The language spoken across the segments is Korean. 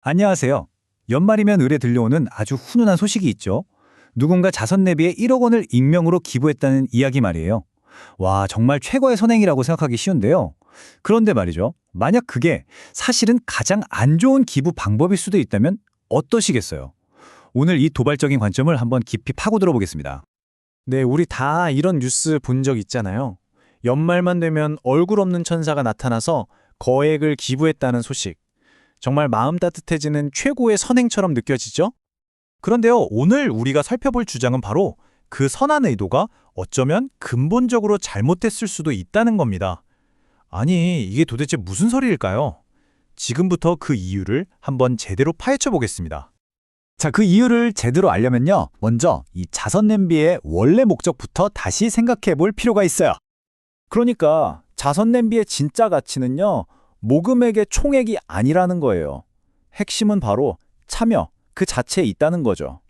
안녕하세요. 연말이면 을에 들려오는 아주 훈훈한 소식이 있죠. 누군가 자선 내비에 1억 원을 익명으로 기부했다는 이야기 말이에요. 와, 정말 최고의 선행이라고 생각하기 쉬운데요. 그런데 말이죠. 만약 그게 사실은 가장 안 좋은 기부 방법일 수도 있다면 어떠시겠어요? 오늘 이 도발적인 관점을 한번 깊이 파고들어 보겠습니다. 네, 우리 다 이런 뉴스 본 적 있잖아요. 연말만 되면 얼굴 없는 천사가 나타나서 거액을 기부했다는 소식. 정말 마음 따뜻해지는 최고의 선행처럼 느껴지죠? 그런데요, 오늘 우리가 살펴볼 주장은 바로 그 선한 의도가 어쩌면 근본적으로 잘못됐을 수도 있다는 겁니다. 아니, 이게 도대체 무슨 소리일까요? 지금부터 그 이유를 한번 제대로 파헤쳐 보겠습니다. 자, 그 이유를 제대로 알려면요. 먼저 이 자선 냄비의 원래 목적부터 다시 생각해 볼 필요가 있어요. 그러니까 자선 냄비의 진짜 가치는요, 모금액의 총액이 아니라는 거예요. 핵심은 바로 참여, 그 자체에 있다는 거죠.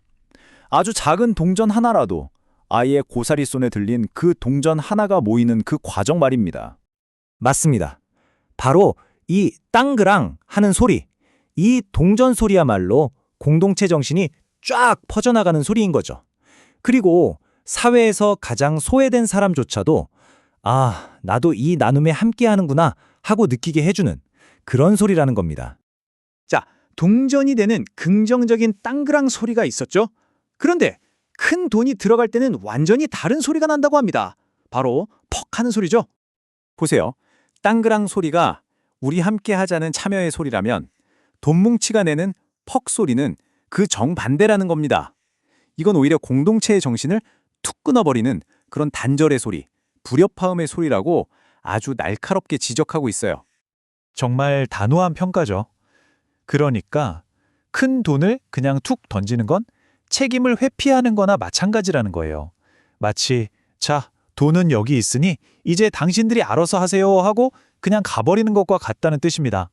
아주 작은 동전 하나라도 아이의 고사리 손에 들린 그 동전 하나가 모이는 그 과정 말입니다. 맞습니다. 바로 이 땅그랑 하는 소리, 이 동전 소리야말로 공동체 정신이 쫙 퍼져나가는 소리인 거죠. 그리고 사회에서 가장 소외된 사람조차도 아, 나도 이 나눔에 함께하는구나 하고 느끼게 해주는 그런 소리라는 겁니다. 자, 동전이 되는 긍정적인 땅그랑 소리가 있었죠? 그런데 큰 돈이 들어갈 때는 완전히 다른 소리가 난다고 합니다. 바로 퍽 하는 소리죠. 보세요. 땅그랑 소리가 우리 함께 하자는 참여의 소리라면 돈뭉치가 내는 퍽 소리는 그 정반대라는 겁니다. 이건 오히려 공동체의 정신을 툭 끊어버리는 그런 단절의 소리, 불협화음의 소리라고 아주 날카롭게 지적하고 있어요. 정말 단호한 평가죠. 그러니까 큰 돈을 그냥 툭 던지는 건 책임을 회피하는 거나 마찬가지라는 거예요. 마치 자, 돈은 여기 있으니 이제 당신들이 알아서 하세요 하고 그냥 가버리는 것과 같다는 뜻입니다.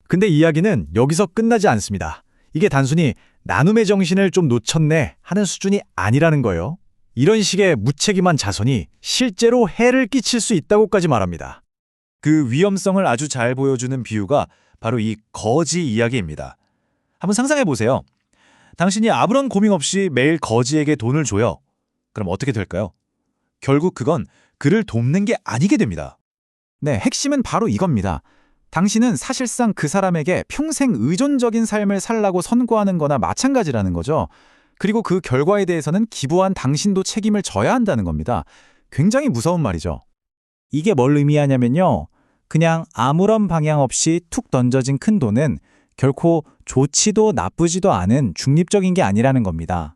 근데 이야기는 여기서 끝나지 않습니다. 이게 단순히 나눔의 정신을 좀 놓쳤네 하는 수준이 아니라는 거예요. 이런 식의 무책임한 자선이 실제로 해를 끼칠 수 있다고까지 말합니다. 그 위험성을 아주 잘 보여주는 비유가 바로 이 거지 이야기입니다. 한번 상상해 보세요. 당신이 아무런 고민 없이 매일 거지에게 돈을 줘요. 그럼 어떻게 될까요? 결국 그건 그를 돕는 게 아니게 됩니다. 네, 핵심은 바로 이겁니다. 당신은 사실상 그 사람에게 평생 의존적인 삶을 살라고 선고하는 거나 마찬가지라는 거죠. 그리고 그 결과에 대해서는 기부한 당신도 책임을 져야 한다는 겁니다. 굉장히 무서운 말이죠. 이게 뭘 의미하냐면요. 그냥 아무런 방향 없이 툭 던져진 큰 돈은 결코 좋지도 나쁘지도 않은 중립적인 게 아니라는 겁니다.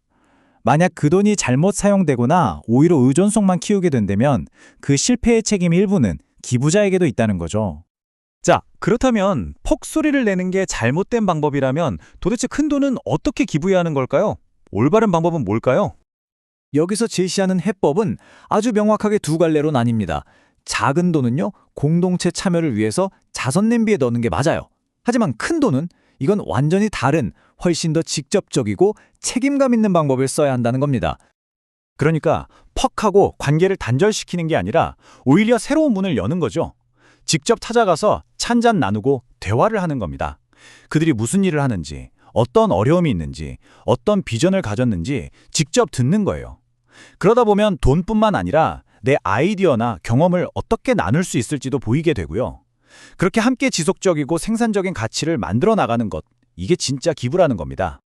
만약 그 돈이 잘못 사용되거나 오히려 의존성만 키우게 된다면 그 실패의 책임 일부는 기부자에게도 있다는 거죠. 자, 그렇다면 퍽 소리를 내는 게 잘못된 방법이라면 도대체 큰 돈은 어떻게 기부해야 하는 걸까요? 올바른 방법은 뭘까요? 여기서 제시하는 해법은 아주 명확하게 두 갈래로 나뉩니다. 작은 돈은요, 공동체 참여를 위해서 자선 냄비에 넣는 게 맞아요. 하지만 큰 돈은 이건 완전히 다른, 훨씬 더 직접적이고 책임감 있는 방법을 써야 한다는 겁니다. 그러니까 퍽하고 관계를 단절시키는 게 아니라 오히려 새로운 문을 여는 거죠. 직접 찾아가서 찬잔 나누고 대화를 하는 겁니다. 그들이 무슨 일을 하는지, 어떤 어려움이 있는지, 어떤 비전을 가졌는지 직접 듣는 거예요. 그러다 보면 돈뿐만 아니라 내 아이디어나 경험을 어떻게 나눌 수 있을지도 보이게 되고요. 그렇게 함께 지속적이고 생산적인 가치를 만들어 나가는 것, 이게 진짜 기부라는 겁니다.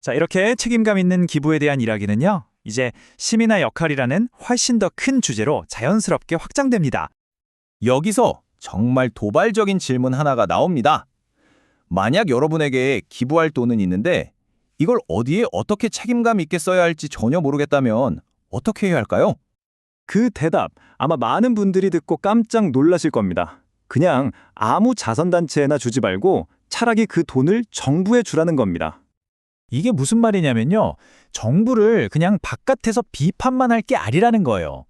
자, 이렇게 책임감 있는 기부에 대한 이야기는요, 이제 시민의 역할이라는 훨씬 더 큰 주제로 자연스럽게 확장됩니다. 여기서 정말 도발적인 질문 하나가 나옵니다. 만약 여러분에게 기부할 돈은 있는데 이걸 어디에 어떻게 책임감 있게 써야 할지 전혀 모르겠다면 어떻게 해야 할까요? 그 대답 아마 많은 분들이 듣고 깜짝 놀라실 겁니다. 그냥 아무 자선단체에나 주지 말고 차라리 그 돈을 정부에 주라는 겁니다. 이게 무슨 말이냐면요. 정부를 그냥 바깥에서 비판만 할 게 아니라는 거예요.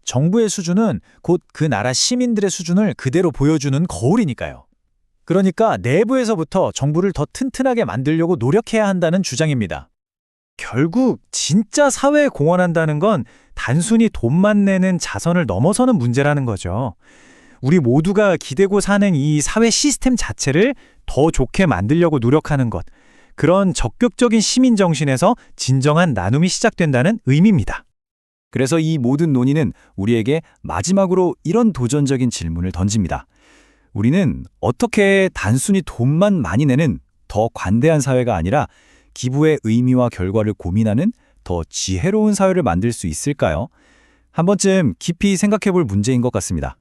정부의 수준은 곧 그 나라 시민들의 수준을 그대로 보여주는 거울이니까요. 그러니까 내부에서부터 정부를 더 튼튼하게 만들려고 노력해야 한다는 주장입니다. 결국 진짜 사회에 공헌한다는 건 단순히 돈만 내는 자선을 넘어서는 문제라는 거죠. 우리 모두가 기대고 사는 이 사회 시스템 자체를 더 좋게 만들려고 노력하는 것, 그런 적극적인 시민 정신에서 진정한 나눔이 시작된다는 의미입니다. 그래서 이 모든 논의는 우리에게 마지막으로 이런 도전적인 질문을 던집니다. 우리는 어떻게 단순히 돈만 많이 내는 더 관대한 사회가 아니라 기부의 의미와 결과를 고민하는 더 지혜로운 사회를 만들 수 있을까요? 한 번쯤 깊이 생각해 볼 문제인 것 같습니다.